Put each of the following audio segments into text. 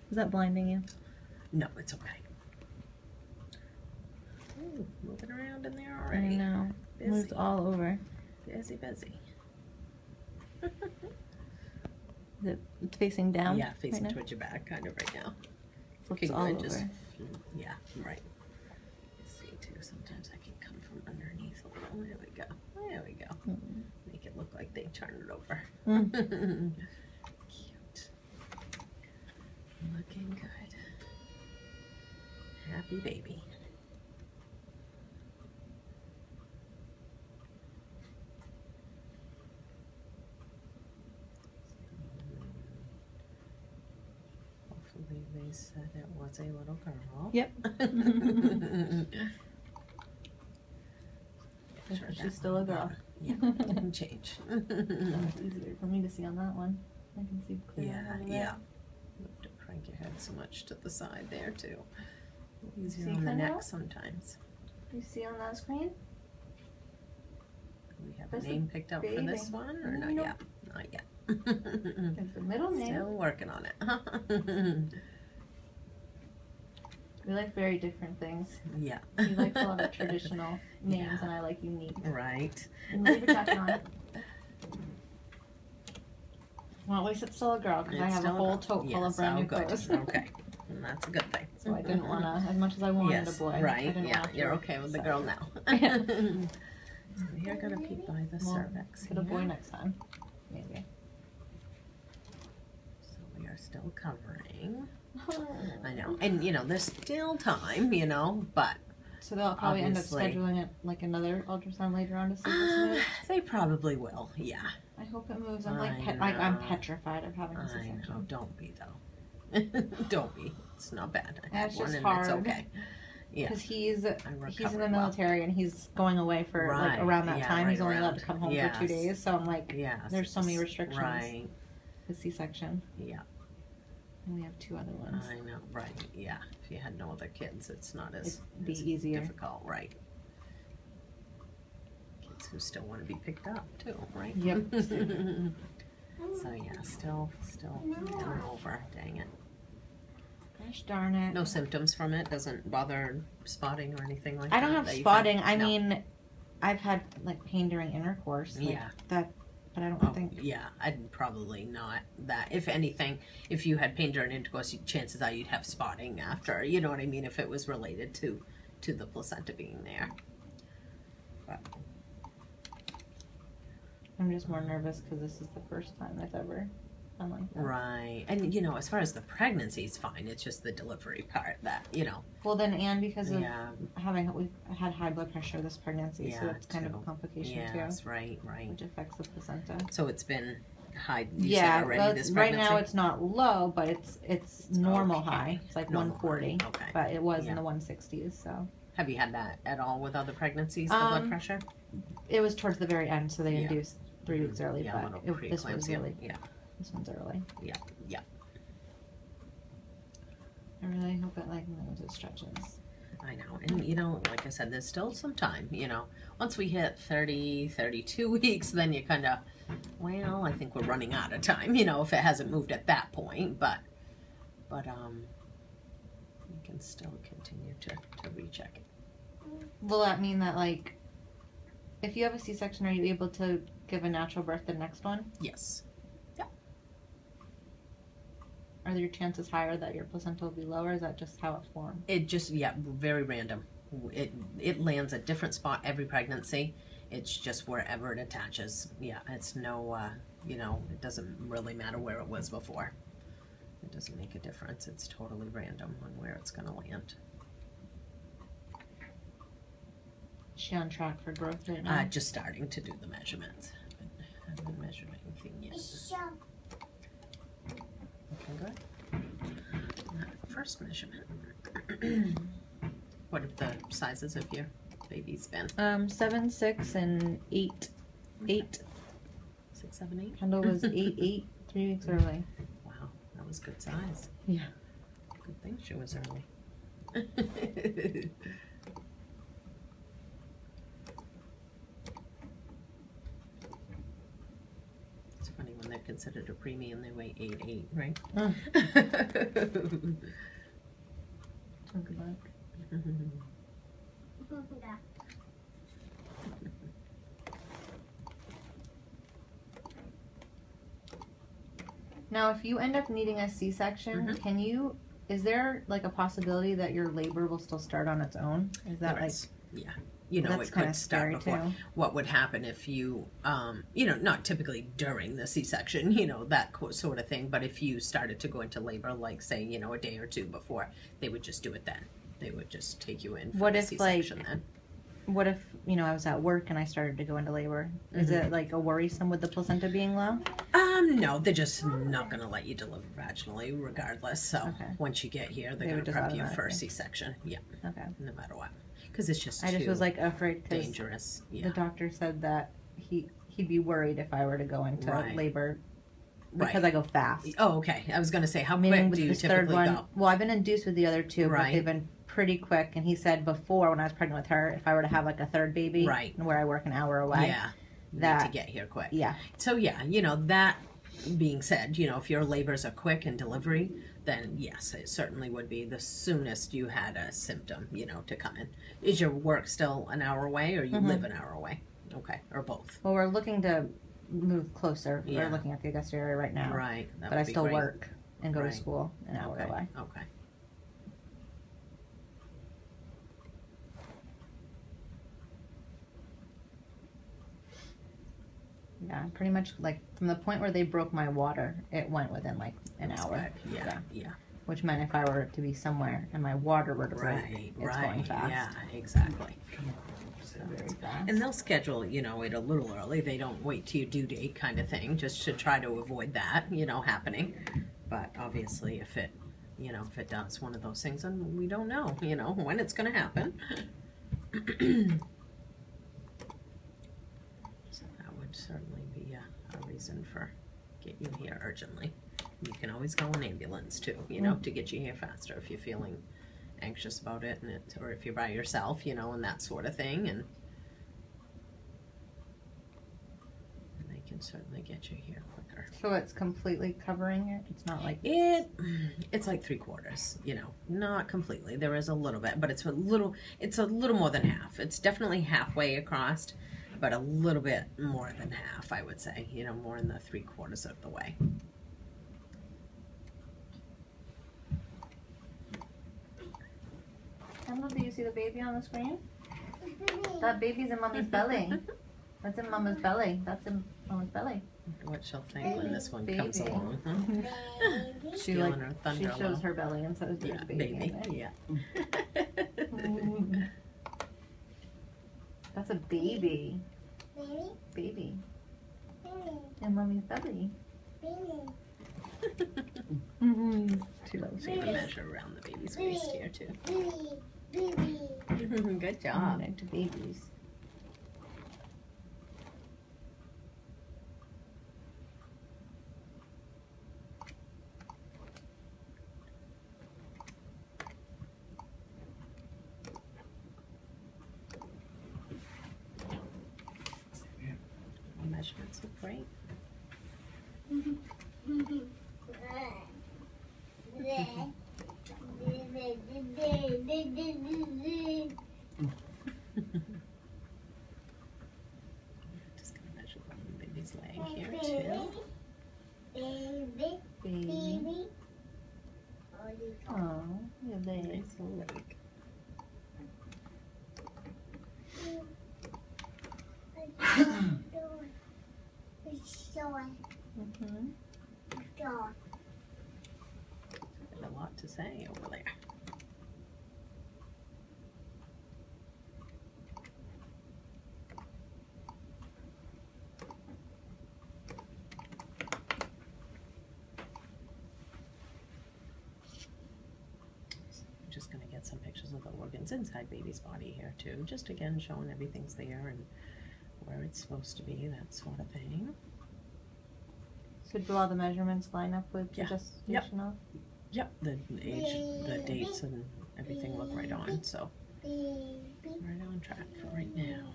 Is that blinding you? No, it's okay. Ooh, moving around in there already. I know. Busy. Moves all over. Busy, busy. It's facing down? Yeah, facing right towards your back, kind of right now. Flips Okay, all good. over. Just, yeah, right. See too, sometimes I can come from underneath a little. There we go. There we go. Make it look like they turned it over. Cute. Looking good. Happy baby. Hopefully they said it was a little girl. Yep. Sure She's still a girl. Yeah, didn't change. It's easier for me to see on that one. I can see clearly. Yeah. You have to crank your head so much to the side there too. Easier See on the neck now? sometimes. You see on that screen? Do we have That's a name picked out for this baby. one or not Nope. yet? Not yet. It's the middle name. Still working on it. We like very different things. Yeah. You like a lot of traditional names, Yeah. and I like unique. Right. And leave your jacket on. Well, at least it's still a girl, because I It's have a still whole girl. tote full Yes, of brand oh, new good. clothes. Okay. And that's a good thing. So I didn't want to, as much as I wanted a boy. I Right. didn't Yeah. want to You're okay with the girl now. Yeah. So you're gonna peek by the Well, cervix get a boy here. next time, maybe. So we are still covering. I know, and you know, there's still time, you know, but So they'll probably Obviously. end up scheduling it like another ultrasound later on to see if this moves. they probably will. Yeah. I hope it moves. I'm like, I I'm know. petrified of having a I C-section. know. Don't be though. Don't be. It's not bad. I had It's one just and hard. it's okay. Yeah. Because he's in recovered the well. military and he's going away for like Right, around that yeah, time. He's right only allowed around. to come home for Yes. 2 days. So I'm like, Yes. there's so many restrictions. Right. The C-section. Yeah. And we have 2 other ones. I know. Right. Yeah. If you had no other kids, it's not as, It'd be as easier. difficult. Right. Kids who still want to be picked up too. Right. Yep. So yeah, still down over. Dang it. Gosh darn it. No symptoms from it. Doesn't bother spotting or anything like that. I don't have that you've spotting. had? I No. mean, I've had like pain during intercourse. Like, Yeah. That, but I don't Oh, think. yeah, I'd probably not that. If anything, if you had pain during intercourse, chances are you'd have spotting after. You know what I mean? If it was related to the placenta being there. But I'm just more nervous because this is the first time I've ever done like that. right, and you know, as far as the pregnancy is fine. It's just the delivery part that Well, then, and because of yeah, we've had high blood pressure this pregnancy, so Yeah, it's kind of a too. complication yes, too, right. which affects the placenta. So it's been high. You Yeah, said already well, this right pregnancy. now it's not low, but it's normal Okay. high. It's like Normal 140, high, okay. but it was Yeah. in the 160s. So Have you had that at all with other pregnancies? The blood pressure. it was towards the very end, so they Yeah. induced 3 weeks early, Yeah, a but little this was preeclampsia. really Yeah. this one's early. Yeah. I really hope it like moves, it stretches. I know, and you know, like I said, there's still some time, you know. Once we hit 30, 32 weeks, then you kind of, well, I think we're running out of time, you know, if it hasn't moved at that point, but you can still continue to recheck it. Will that mean that like, if you have a C-section, are you able to give a natural birth the next one? Yes. Are your chances higher that your placenta will be lower? Is that just how it formed? It just, yeah, very random. It lands a different spot every pregnancy. It's just wherever it attaches. Yeah, it's no, you know, it doesn't really matter where it was before. It doesn't make a difference. It's totally random on where it's going to land. Is she on track for growth right now? Just starting to do the measurements. I haven't measured anything yet. Okay, good. First measurement. What are the sizes of your baby's been? 7, 6, and 8. 8. 6, 7, 8? Kendall was 8, 8, 3 weeks early. Wow, that was good size. Yeah. Good thing she was early. It's funny when they're they're considered a preemie and they weigh 8'8", right? So good luck. Now, if you end up needing a C-section, can you? Is there like a possibility that your labor will still start on its own? Is that like? Yeah, you know, That's it could start before. Too. What would happen if you, you know, not typically during the C-section, you know, that sort of thing, but if you started to go into labor, like say, you know, a day or two before, they would just do it then. They would just take you in for the C-section then. What if, you know, I was at work and I started to go into labor? Is it like a worrisome with the placenta being low? No, they're just not going to let you deliver vaginally regardless. So once you get here, they're going to prep you for a C-section. Yeah. Okay. No matter what. Because it's just too was like afraid dangerous. Yeah. The doctor said that he'd be worried if I were to go into labor because I go fast. Oh, okay. I was going to say, how quick do you typically go? Well, I've been induced with the other two, but they've been pretty quick. And he said before, when I was pregnant with her, if I were to have like a third baby, where I work an hour away, you need to get here quick. Yeah. So yeah, you know, that being said, you know, if your labors are quick and delivery, then yes, it certainly would be the soonest you had a symptom, you know, to come in. Is your work still an hour away, or you live an hour away? Okay, or both? Well, we're looking to move closer. Yeah. We're looking at the Augusta area right now. Right. But I still work and go to school an hour away. Okay. Yeah, pretty much like from the point where they broke my water, it went within like an hour. Yeah. Which meant if I were to be somewhere and my water were to break, it's going fast. Yeah, exactly. So very fast. And they'll schedule, you know, it a little early. They don't wait till your due date kind of thing, just to try to avoid that, you know, happening. But obviously, if it, you know, if it does one of those things, and we don't know, you know, when it's going to happen. Certainly be a reason for getting you here urgently. You can always call an ambulance too, you know, to get you here faster if you're feeling anxious about it, and or if you're by yourself, you know, and that sort of thing, and they can certainly get you here quicker. So it's completely covering it? It's not like it's like 3/4, you know, not completely. There is a little bit, but it's a little more than half. It's definitely halfway across, but a little bit more than half, I would say, you know, more in the 3/4 of the way. Emma, do you see the baby on the screen? That baby's in Mommy's belly. That's in Mama's belly. That's in Mama's belly. What she'll think when this one comes along, huh? She shows her belly and says there's baby. Yeah. That's a baby. Baby. In Mommy's belly. She loves to measure around the baby's waist here too. Good job. To babies. Measurements look great. Just gonna measure the baby's leg here too. Baby. Oh, your leg. Nice leg. A lot to say over there. I'm just going to get some pictures of the organs inside baby's body here too. Just again showing everything's there and where it's supposed to be, that sort of thing. So do all the measurements line up with the gestational? Yep, the age, the dates and everything look right on, so right on track for right now.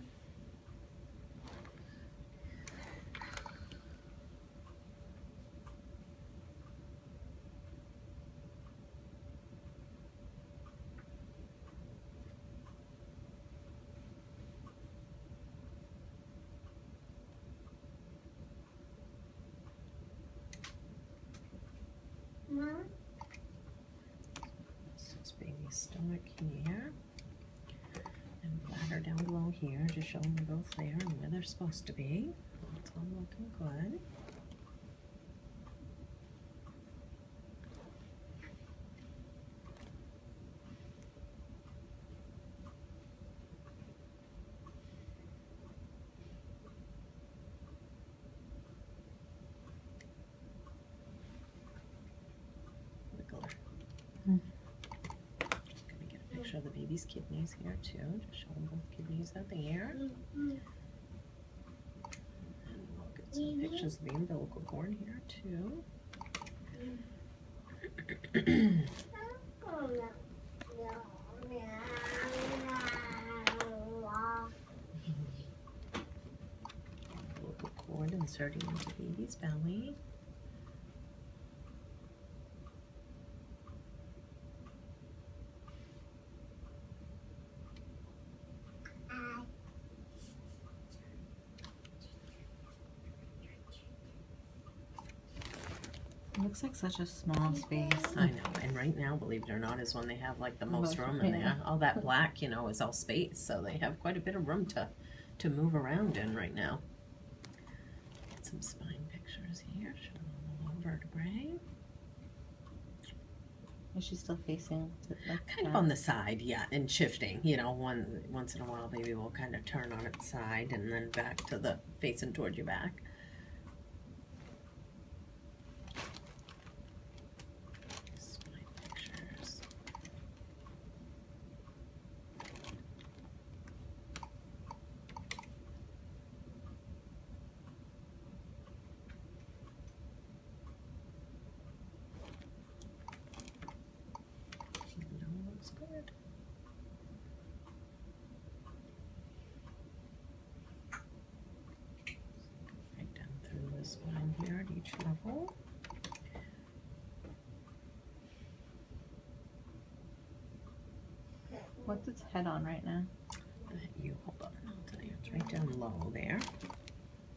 stomach here. And bladder down below here, just showing them both there and where they're supposed to be. It's all looking good. Show the baby's kidneys here too. Just show them both kidneys are there. And look at some pictures of the umbilical cord here too. Umbilical cord inserting into the baby's belly. It looks like such a small space. I know, and right now, believe it or not, is when they have like the most room in there. All that black, you know, is all space, so they have quite a bit of room to move around in right now. Get some spine pictures here, showing all the low vertebrae. Is she still facing like kind of on the side, yeah, and shifting. You know, once in a while, baby will kind of turn on its side and then back to the facing toward your back. Spine here at each level. What's its head on right now? You hold on, I'll tell you. It's right down low there.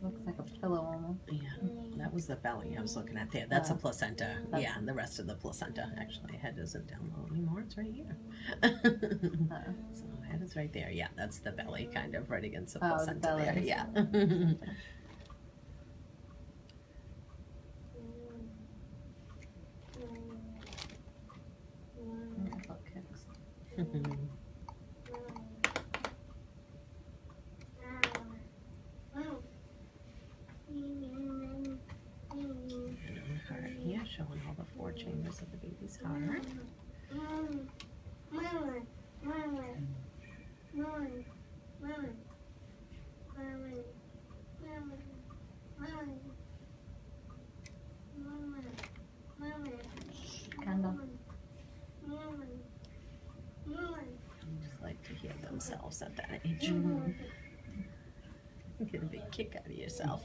Looks like a pillow almost. Yeah, that was the belly I was looking at there. That's a placenta. Yeah, the rest of the placenta. Actually, head isn't down low anymore. It's right here. So head is right there. Yeah, that's the belly, kind of right against the placenta the belly. there. Yeah. Here, showing all the 4 chambers of the baby's heart. Candle. Just like to hear themselves at that age. Get a big kick out of yourself.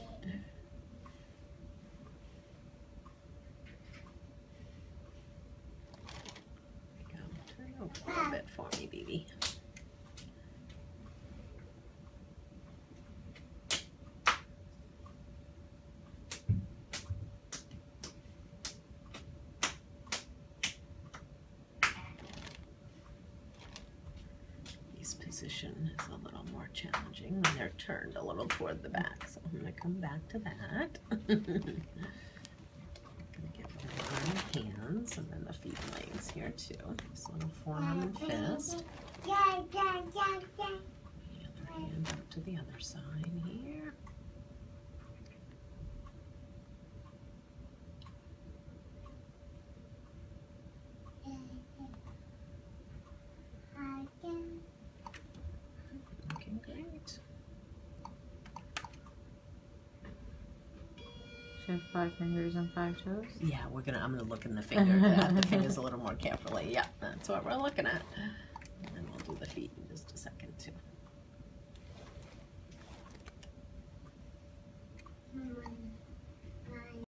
Turn over a little bit for me, baby. Position is a little more challenging when they're turned a little toward the back, so I'm going to come back to that. I'm going to get my hands and then the feet and legs here too. This little forearm and fist. The other hand up to the other side here. Great. She have 5 fingers and 5 toes? Yeah, I'm gonna look in the finger at the fingers a little more carefully. Yeah, that's what we're looking at. And then we'll do the feet in just a second too.